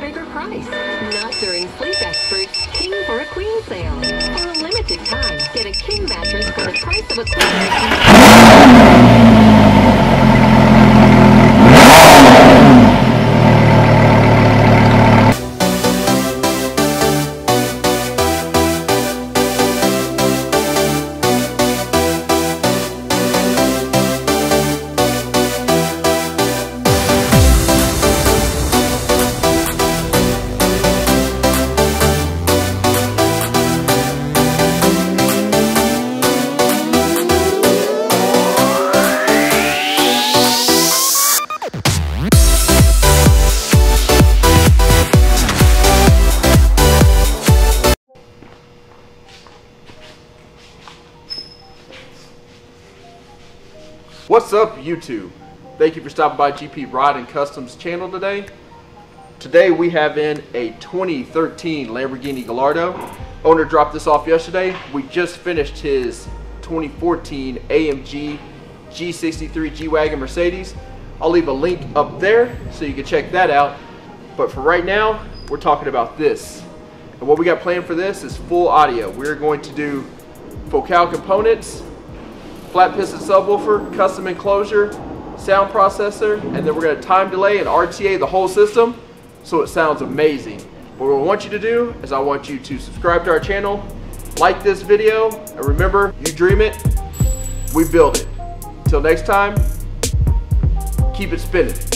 bigger price. Not during Sleep Expert's King for a Queen sale. For a limited time, get a king mattress for the price of a queen. What's up, YouTube? Thank you for stopping by GP Rod and Customs channel today. Today we have in a 2013 Lamborghini Gallardo. Owner dropped this off yesterday. We just finished his 2014 AMG G63 G-Wagon Mercedes. I'll leave a link up there so you can check that out. But for right now, we're talking about this. And what we got planned for this is full audio. We're going to do focal components, flat piston subwoofer, custom enclosure, sound processor, and then we're going to time delay and RTA the whole system so it sounds amazing. What I want you to do is I want you to subscribe to our channel, like this video, and remember, you dream it, we build it. Until next time, keep it spinning.